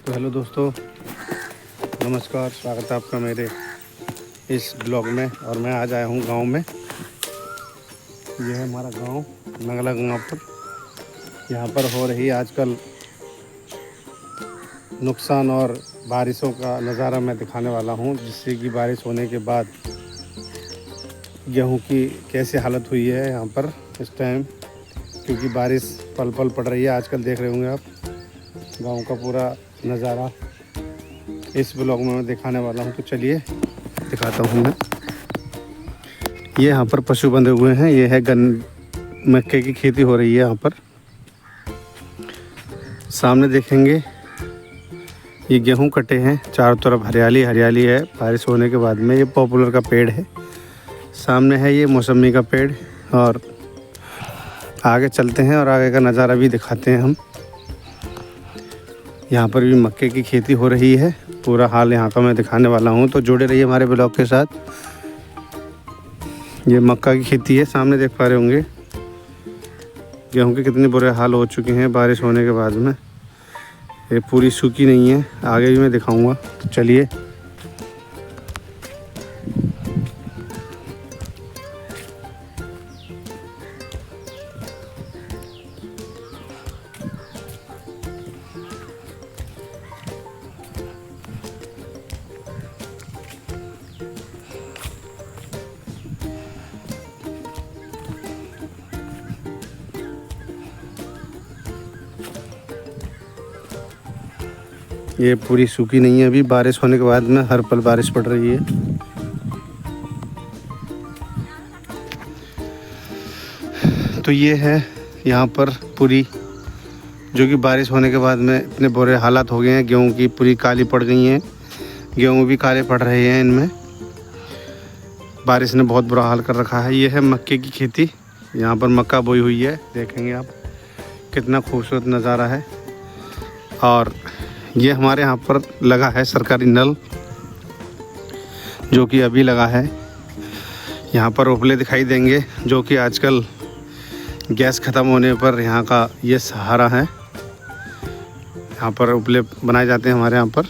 तो हेलो दोस्तों, नमस्कार। स्वागत है आपका मेरे इस ब्लॉग में। और मैं आज आया हूँ गांव में। यह है हमारा गांव नगला गंगापुर। यहाँ पर हो रही आजकल नुकसान और बारिशों का नज़ारा मैं दिखाने वाला हूँ, जिससे कि बारिश होने के बाद गेहूँ की कैसी हालत हुई है यहाँ पर इस टाइम, क्योंकि बारिश पल पल पड़ रही है। आजकल देख रहे होंगे आप गांव का पूरा नज़ारा इस ब्लॉग में मैं दिखाने वाला हूं। तो चलिए दिखाता हूं मैं। ये यहाँ पर पशु बंधे हुए हैं। ये है मक्के की खेती हो रही है यहाँ पर। सामने देखेंगे ये गेहूं कटे हैं, चारों तरफ हरियाली हरियाली है बारिश होने के बाद में। ये पॉपुलर का पेड़ है। सामने है ये मौसमी का पेड़। और आगे चलते हैं और आगे का नज़ारा भी दिखाते हैं हम। यहाँ पर भी मक्के की खेती हो रही है। पूरा हाल यहाँ का मैं दिखाने वाला हूँ, तो जुड़े रहिए हमारे ब्लॉग के साथ। ये मक्का की खेती है, सामने देख पा रहे होंगे। गेहूँ के कितने बुरे हाल हो चुके हैं बारिश होने के बाद में। ये पूरी सूखी नहीं है, आगे भी मैं दिखाऊंगा। तो चलिए ये पूरी सूखी नहीं है अभी। बारिश होने के बाद में हर पल बारिश पड़ रही है। तो ये है यहाँ पर पूरी, जो कि बारिश होने के बाद में इतने बुरे हालात हो गए हैं। गेहूँ की पूरी काली पड़ गई हैं। गेहूँ भी काले पड़ रहे हैं इनमें। बारिश ने बहुत बुरा हाल कर रखा है। ये है मक्के की खेती। यहाँ पर मक्का बोई हुई है, देखेंगे आप कितना खूबसूरत नज़ारा है। और ये हमारे यहाँ पर लगा है सरकारी नल, जो कि अभी लगा है। यहाँ पर उपले दिखाई देंगे, जो कि आजकल गैस ख़त्म होने पर यहाँ का ये सहारा है। यहाँ पर उपले बनाए जाते हैं हमारे यहाँ पर।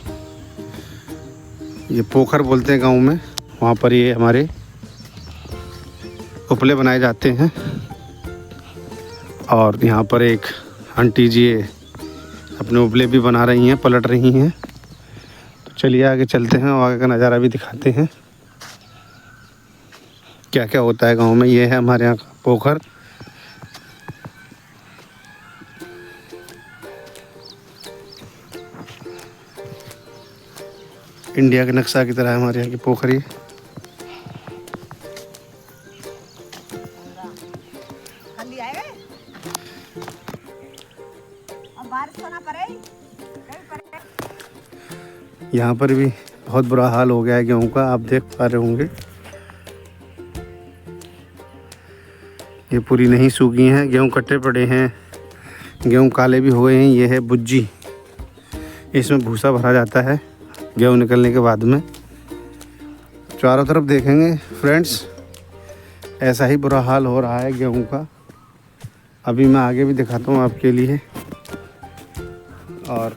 ये पोखर बोलते हैं गांव में, वहाँ पर ये हमारे उपले बनाए जाते हैं। और यहाँ पर एक आंटी जी अपने उपले भी बना रही हैं, पलट रही हैं। तो चलिए आगे चलते हैं और आगे का नज़ारा भी दिखाते हैं क्या क्या होता है गांव में। ये है हमारे यहाँ का पोखर। इंडिया के नक्शा की तरह है हमारे यहाँ की पोखरी। यहाँ पर भी बहुत बुरा हाल हो गया है गेहूँ का, आप देख पा रहे होंगे। ये पूरी नहीं सूखी हैं, गेहूँ कट्टे पड़े हैं, गेहूँ काले भी हो गए हैं। ये है बुज्जी, इसमें भूसा भरा जाता है गेहूँ निकलने के बाद में। चारों तरफ देखेंगे फ्रेंड्स, ऐसा ही बुरा हाल हो रहा है गेहूँ का। अभी मैं आगे भी दिखाता हूँ आपके लिए। और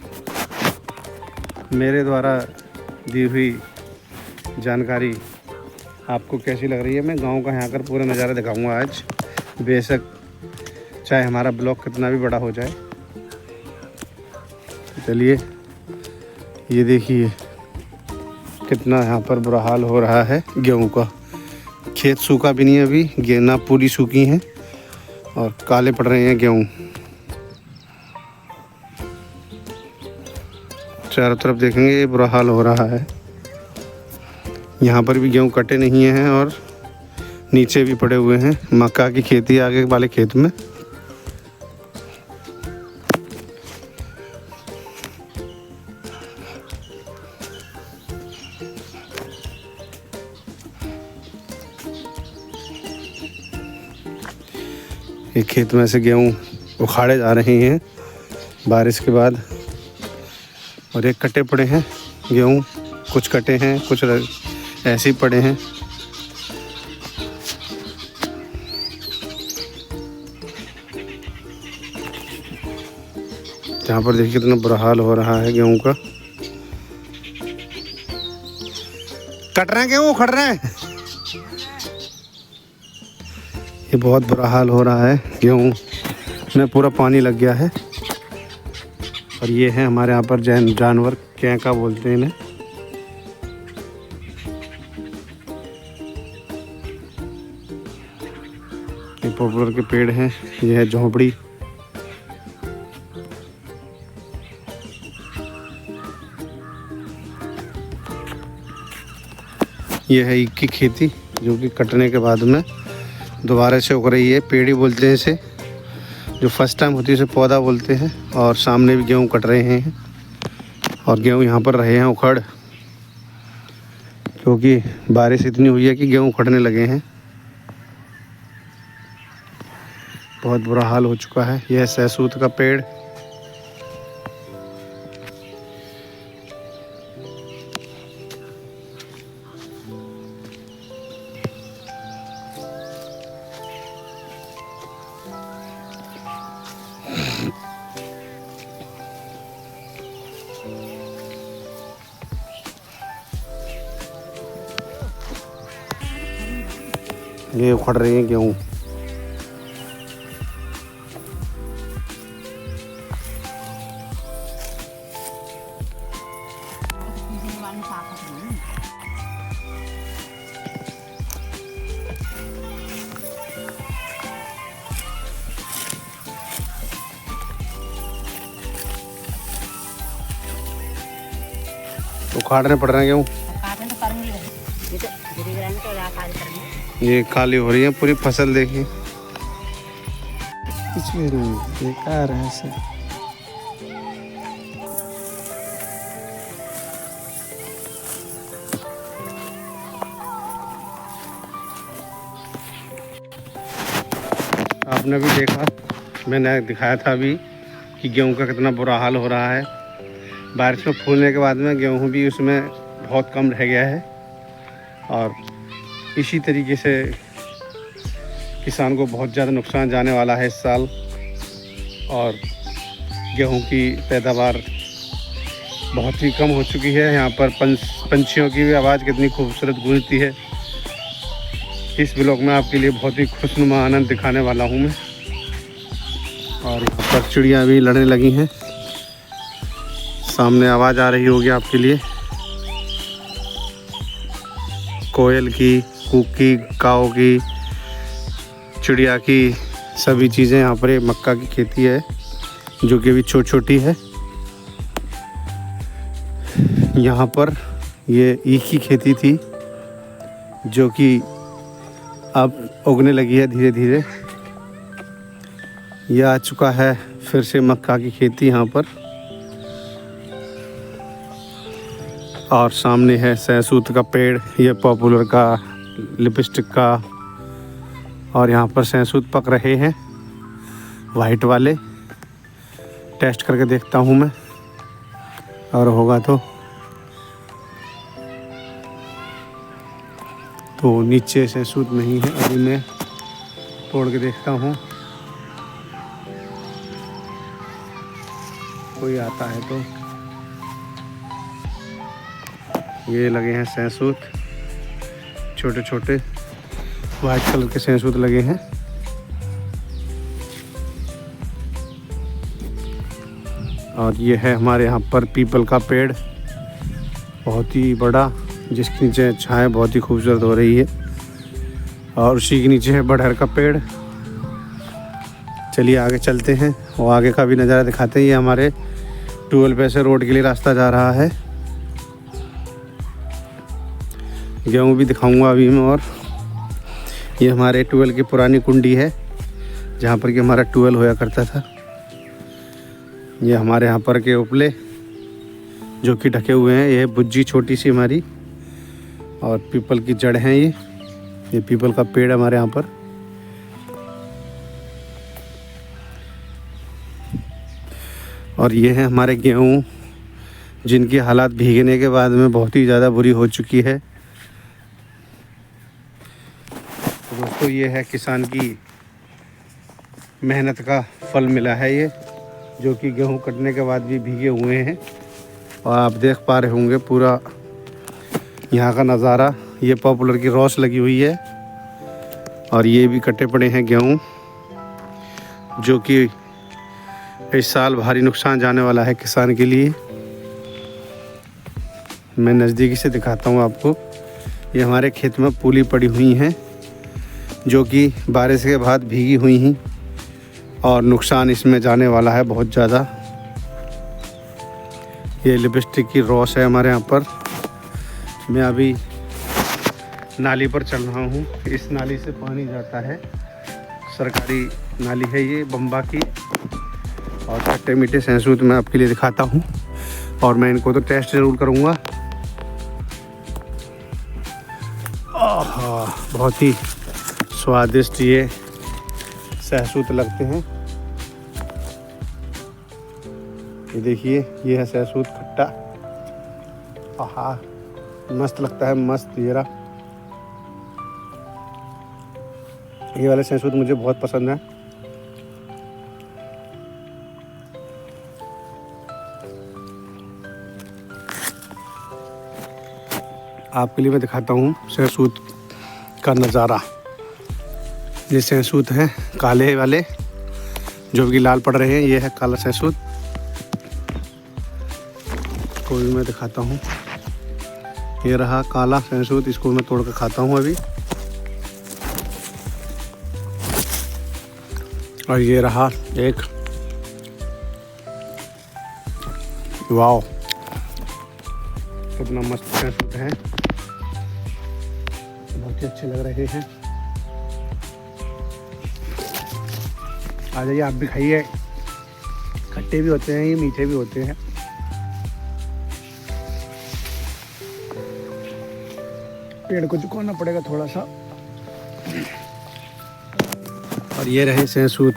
मेरे द्वारा दी हुई जानकारी आपको कैसी लग रही है, मैं गांव का यहाँ कर पूरा नज़ारा दिखाऊंगा आज। बेशक चाहे हमारा ब्लॉग कितना भी बड़ा हो जाए। चलिए ये देखिए कितना यहाँ पर बुरा हाल हो रहा है गेहूँ का। खेत सूखा भी नहीं है अभी, गेना पूरी सूखी हैं और काले पड़ रहे हैं गेहूँ। चारों तरफ देखेंगे ये बुरा हाल हो रहा है। यहाँ पर भी गेहूँ कटे नहीं हैं और नीचे भी पड़े हुए हैं। मक्का की खेती आगे वाले खेत में। ये खेत में से गेहूँ उखाड़े जा रहे हैं बारिश के बाद। और एक कटे पड़े हैं गेहूँ, कुछ कटे हैं, कुछ ऐसे ही पड़े हैं। यहाँ पर देखिए कितना बुरा हाल हो रहा है गेहूं का। कट रहे हैं गेहूं, उखड़ रहे हैं। ये बहुत बुरा हाल हो रहा है, गेहूं में पूरा पानी लग गया है। और ये है हमारे यहाँ पर जानवर, कैंका बोलते हैं इन्हें। ये पॉपुलर के पेड़ हैं, ये है झोंपड़ी। ये है ईख की खेती जो कि कटने के बाद में दोबारा से उग रही है। पेड़ी बोलते हैं इसे, जो फर्स्ट टाइम होती है उसे पौधा बोलते हैं। और सामने भी गेहूं कट रहे हैं और गेहूं यहाँ पर रहे हैं उखड़, क्योंकि बारिश इतनी हुई है कि गेहूं उखड़ने लगे हैं। बहुत बुरा हाल हो चुका है। यह सहसूत का पेड़, ये उखड़ रहे हैं गेहूं। उखाड़ने पड़ रहे हैं गेहूं। ये काली हो रही है पूरी फसल, देखिए बेकार है ऐसे। आपने भी देखा, मैंने दिखाया था अभी कि गेहूं का कितना बुरा हाल हो रहा है। बारिश में फूलने के बाद में गेहूं भी उसमें बहुत कम रह गया है। और इसी तरीके से किसान को बहुत ज़्यादा नुकसान जाने वाला है इस साल। और गेहूं की पैदावार बहुत ही कम हो चुकी है। यहाँ पर पंछियों की भी आवाज़ कितनी खूबसूरत गूंजती है। इस ब्लॉग में आपके लिए बहुत ही खुशनुमा आनंद दिखाने वाला हूँ मैं। और यहाँ पर चिड़ियाँ भी लड़ने लगी हैं, सामने आवाज़ आ रही होगी आपके लिए, कोयल की, कूक की, काऊ की, चिड़िया की, सभी चीज़ें। यहाँ पर एक मक्का की खेती है जो कि अभी छोटी है। यहाँ पर ये ईख की खेती थी जो कि अब उगने लगी है धीरे धीरे। यह आ चुका है फिर से मक्का की खेती यहाँ पर। और सामने है सहसूत का पेड़, यह पॉपुलर का, लिपस्टिक का। और यहाँ पर सहसूत पक रहे हैं वाइट वाले। टेस्ट करके देखता हूँ मैं, और होगा तो नीचे सहसूत नहीं है। अभी मैं तोड़ के देखता हूँ, कोई आता है तो। ये लगे हैं सहसूत, छोटे छोटे वाइट कलर के सहसूत लगे हैं। और ये है हमारे यहाँ पर पीपल का पेड़, बहुत ही बड़ा, जिसके नीचे छाया बहुत ही खूबसूरत हो रही है। और उसी के नीचे है बड़हर का पेड़। चलिए आगे चलते हैं और आगे का भी नज़ारा दिखाते हैं। ये हमारे ट्यूबवेल पे से रोड के लिए रास्ता जा रहा है। गेहूँ भी दिखाऊंगा अभी मैं। और ये हमारे ट्यूबवेल की पुरानी कुंडी है जहाँ पर कि हमारा ट्यूबवेल होया करता था। ये हमारे यहाँ पर के उपले जो कि ढके हुए हैं। ये बुज्जी छोटी सी हमारी, और पीपल की जड़ हैं ये पीपल का पेड़ हमारे यहाँ पर। और ये है हमारे गेहूँ जिनकी हालात भीगने के बाद में बहुत ही ज़्यादा बुरी हो चुकी है। दोस्तों ये है किसान की मेहनत का फल मिला है ये। जो कि गेहूं कटने के बाद भी भीगे हुए हैं। और आप देख पा रहे होंगे पूरा यहाँ का नज़ारा। ये पॉपुलर की रॉस लगी हुई है और ये भी कटे पड़े हैं गेहूं, जो कि इस साल भारी नुकसान जाने वाला है किसान के लिए। मैं नज़दीकी से दिखाता हूँ आपको। ये हमारे खेत में पूली पड़ी हुई हैं, जो कि बारिश के बाद भीगी हुई हैं और नुकसान इसमें जाने वाला है बहुत ज़्यादा। ये लिपस्टिक की रॉस है हमारे यहाँ पर। मैं अभी नाली पर चल रहा हूँ। इस नाली से पानी जाता है, सरकारी नाली है ये बम्बा की। और खट्टे मीठे सहसूत मैं आपके लिए दिखाता हूँ और मैं इनको तो टेस्ट ज़रूर करूँगा। बहुत ही स्वादिष्ट ये सहसूत लगते हैं। ये देखिए, ये है सहसूत खट्टा। आहा, मस्त लगता है, मस्त। ये वाले सहसूत मुझे बहुत पसंद है। आपके लिए मैं दिखाता हूँ सहसूत का नज़ारा। ये सहसूत हैं काले वाले, जो कि लाल पड़ रहे हैं। ये है काला सहसूत को भी मैं दिखाता हूँ। ये रहा काला सहसूत, इसको मैं तोड़ कर खाता हूँ अभी। और ये रहा एक, वाओ, कितना मस्त सहसूत है, बहुत ही अच्छे लग रहे हैं। आ जाइए, आप भी खाइए। खट्टे भी होते हैं, ये मीठे भी होते हैं। पेड़ को झुकाना पड़ेगा थोड़ा सा। और ये रहे सहसूत।